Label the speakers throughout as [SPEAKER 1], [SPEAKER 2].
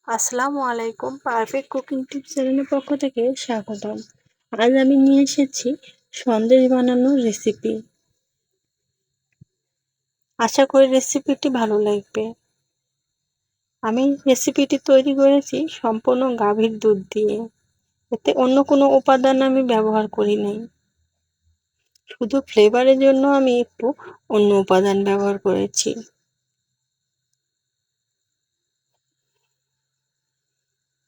[SPEAKER 1] আসসালামু আলাইকুম। Perfect cooking tips চ্যানেলের পক্ষ থেকে স্বাগতম। আজ আমি নিয়ে এসেছি সন্দেশ বানানোর রেসিপি। আশা করি রেসিপিটি ভালো লাগবে। আমি রেসিপিটি তৈরি করেছি সম্পূর্ণ গাভীর দুধ দিয়ে। এতে অন্য কোনো উপাদান আমি ব্যবহার করি নাই। শুধু ফ্লেভারের জন্য আমি একটু অন্য উপাদান ব্যবহার করেছি।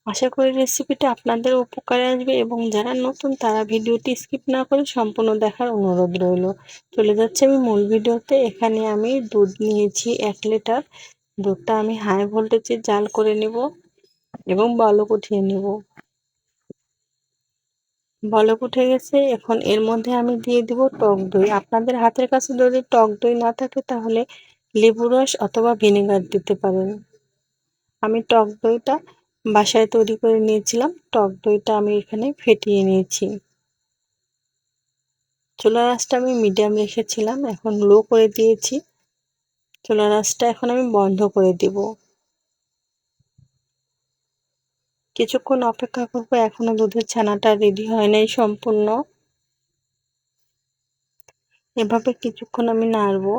[SPEAKER 1] আশা করি রেসিপিটা আপনাদের উপকারে আসবে এবং যারা নতুন তারা ভিডিওটি স্কিপ না করে সম্পূর্ণ দেখার অনুরোধ রইল। চলে যাচ্ছে আমি মূল ভিডিওতে। এখানে আমি দুধ নিয়েছি 1 লিটার। দুধটা আমি হাই ভোল্টেজে জাল করে নেব এবং বলক উঠিয়ে নেব। বলক উঠে গেছে, এখন এর মধ্যে আমি দিয়ে দিব টক দই। আপনাদের হাতের কাছে যদি টক দই না থাকে তাহলে লেবু রস অথবা ভিনেগার দিতে পারেন। আমি টক দইটা বাসায় তৈরি করে নিয়েছিলাম। টক দইটা আমি এখানে ফেটিয়ে নিয়েছি। চুলার আঁচটা আমি মিডিয়াম রেখেছিলাম, এখন লো করে দিয়েছি। চুলার আঁচটা এখন আমি বন্ধ করে দিব। কিছুক্ষণ অপেক্ষা করব, এখনো দুধের ছানাটা রেডি হয় নাই সম্পূর্ণ। এভাবে কিছুক্ষণ আমি নাড়বো।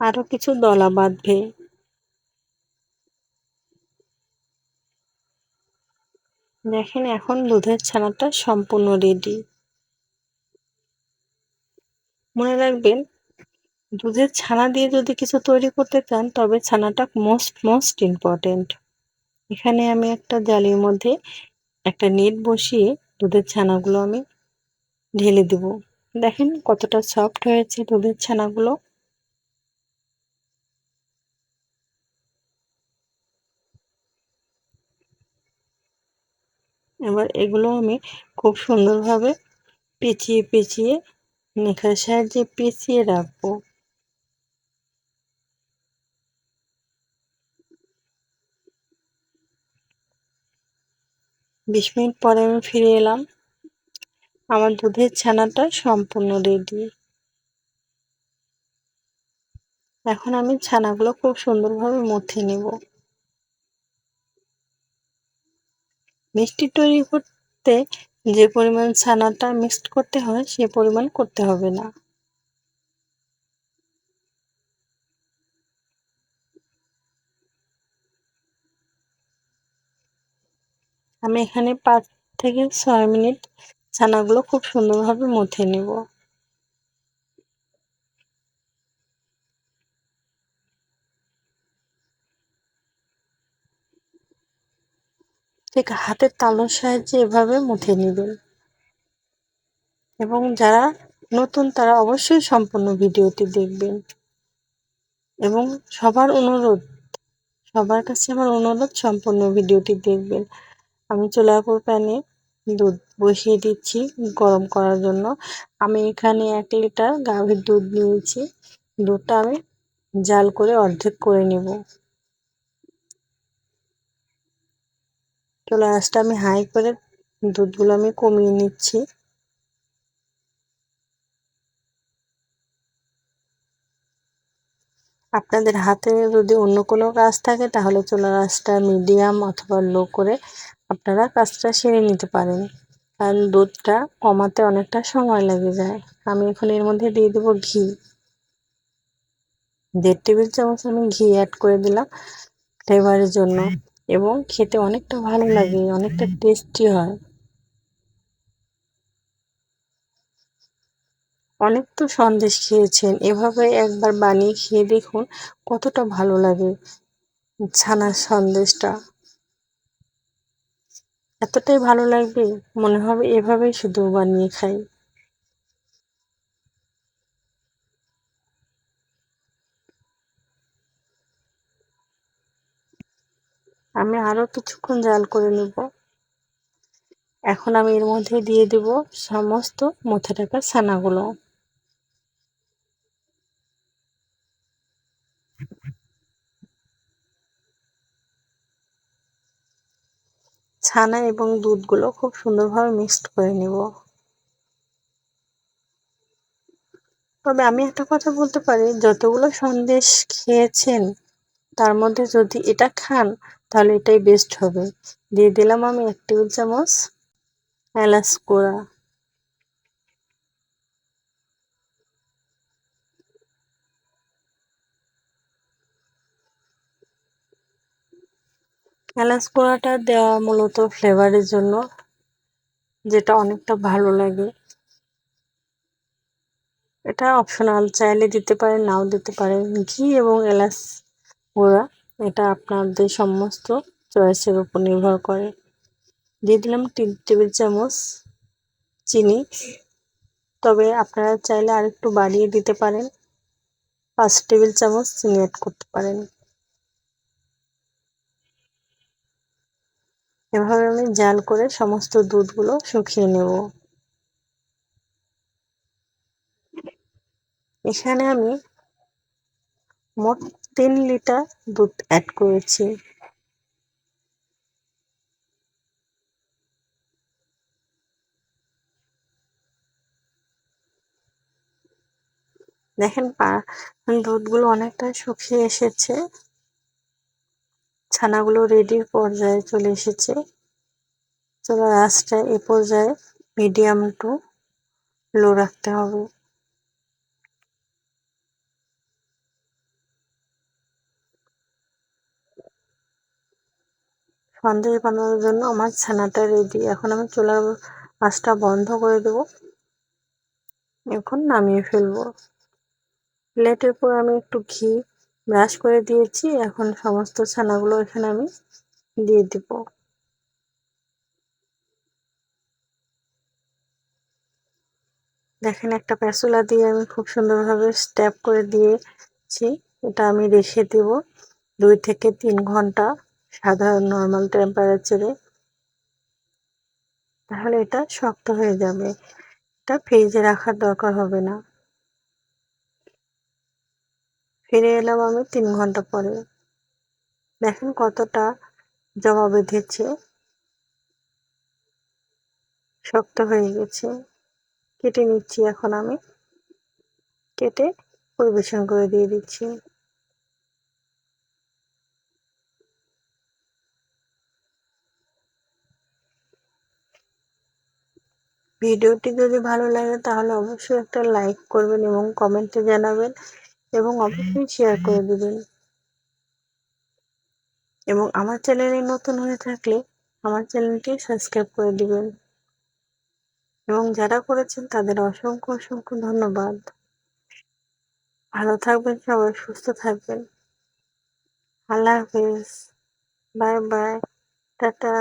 [SPEAKER 1] আরো কিছু দলা বাঁধবে। দেখেন এখন দুধের ছানাটা সম্পূর্ণ রেডি। মনে রাখবেন, দুধের ছানা দিয়ে যদি কিছু তৈরি করতে চান তবে ছানাটা মোস্ট ইম্পর্টেন্ট। এখানে আমি একটা জালির মধ্যে একটা নেট বসিয়ে দুধের ছানাগুলো আমি ঢেলে দেব। দেখেন কতটা সফট হয়েছে দুধের ছানাগুলো। এবার এগুলো আমি খুব সুন্দরভাবে পেঁচিয়ে নেখার সাহায্যে পেঁচিয়ে রাখবো। 20 মিনিট পরে আমি ফিরে এলাম। আমার দুধের ছানাটা সম্পূর্ণ রেডি। এখন আমি ছানাগুলো খুব সুন্দরভাবে মথে নেব। মিষ্টি তৈরি করতে যে পরিমাণ ছানাটা মিক্সড করতে হয় সে পরিমাণ করতে হবে না। আমি এখানে 5 থেকে 6 মিনিট ছানাগুলো খুব সুন্দরভাবে মথে নেব। ঠিক হাতের তালুর সাহায্যে এভাবে মুথে নেবেন। এবং যারা নতুন তারা অবশ্যই সম্পূর্ণ ভিডিওটি দেখবেন। এবং সবার কাছে আমার অনুরোধ সম্পূর্ণ ভিডিওটি দেখবেন। আমি চুলার উপর প্যানে দুধ বসিয়ে দিচ্ছি গরম করার জন্য। আমি এখানে 1 লিটার গাভীর দুধ নিয়েছি। দুধটা আমি জাল করে অর্ধেক করে নেব। চুলার আঁচটা আমি হাই করে দুধগুলো আমি কমিয়ে নিচ্ছি। আপনাদের হাতে যদি অন্য কোনো কাজ থাকে তাহলে চুলার আঁচটা মিডিয়াম অথবা লো করে আপনারা কাজটা সেরে নিতে পারেন, কারণ দুধটা কমাতে অনেকটা সময় লেগে যায়। আমি এখন এর মধ্যে দিয়ে দেব ঘি। 1.5 টেবিল চামচ আমি ঘি অ্যাড করে দিলাম ফ্লেভারের জন্য, এবং খেতে অনেকটা ভালো লাগে, অনেকটা টেস্টি হয়। অনেক তো সন্দেশ খেয়েছেন, এভাবে একবার বানিয়ে খেয়ে দেখুন কতটা ভালো লাগে ছানার সন্দেশটা। এতটাই ভালো লাগবে মনে হবে এভাবেই শুধু বানিয়ে খাই। আমি আরো কিছুক্ষণ জাল করে নেব। এখন আমি এর মধ্যে দিয়ে দেব সমস্ত মথে রাখা ছানাগুলো। ছানা এবং দুধগুলো খুব সুন্দরভাবে মিক্সড করে নেব। তবে আমি একটা কথা বলতে পারি, যতগুলো সন্দেশ খেয়েছেন তার মধ্যে যদি এটা খান তাহলে এটাই বেস্ট হবে। দিয়ে দিলাম আমি 1 টেবিল চামচ এলাচ গুঁড়া। এলাচ গুঁড়াটা দেওয়া মূলত ফ্লেভারের জন্য, যেটা অনেকটা ভালো লাগে। এটা অপশনাল, চাইলে দিতে পারেন নাও দিতে পারেন। ঘি এবং এলাচ গুঁড়া এটা আপনাদের সমস্ত চয়েসের উপর নির্ভর করে। দিয়ে দিলাম 3 টেবিল চামচ চিনি, তবে আপনারা চাইলে আরেকটু বাড়িয়ে দিতে পারেন। 5 টেবিল চামচ চিনি অ্যাড করতে পারেন। এভাবে আমি জাল করে সমস্ত দুধগুলো শুকিয়ে নেব। এখানে আমি মোট 3 লিটার দুধ অ্যাড করেছি। দেখেন দুধগুলো অনেকটা শুকিয়ে এসেছে, ছানাগুলো রেডির পর্যায়ে চলে এসেছে। চুলার আঁচটা এ পর্যায়ে মিডিয়াম টু লো রাখতে হবে। সন্দেশ বানানোর জন্য আমার ছানাটা রেডি। এখন আমি চুলার আঁচটা বন্ধ করে দেব। এখন নামিয়ে ফেলবো। প্লেটের উপর আমি একটু ঘি ব্রাশ করে দিয়েছি। এখন সমস্ত ছানাগুলো এখানে আমি দিয়ে দিব। দেখেন একটা প্যাচুলা দিয়ে আমি খুব সুন্দরভাবে স্ট্যাপ করে দিয়েছি। এটা আমি রেখে দেব 2 থেকে 3 ঘন্টা সাধারণ নর্মাল টেম্পারেচারে। তাহলে এটা শক্ত হয়ে যাবে। এটা ফ্রিজে রাখার দরকার হবে না। ফিরে এলাম আমি 3 ঘন্টা পরে। দেখেন কতটা জমা বেঁধেছে, শক্ত হয়ে গেছে। কেটে নিচ্ছি এখন আমি। কেটে পরিবেশন করে দিয়ে দিচ্ছি। ভিডিওটি যদি ভালো লাগে তাহলে অবশ্যই একটা লাইক করবেন এবং কমেন্টে জানাবেন এবং অবশ্যই শেয়ার করে দিবেন। এবং আমার চ্যানেলে নতুন হয়ে থাকলে আমার চ্যানেলটি সাবস্ক্রাইব করে দিবেন। এবং যারা করেছেন তাদের অসংখ্য অসংখ্য ধন্যবাদ। ভালো থাকবেন সবাই, সুস্থ থাকবেন। আল্লাহ হাফেজ। Bye bye. টাটা।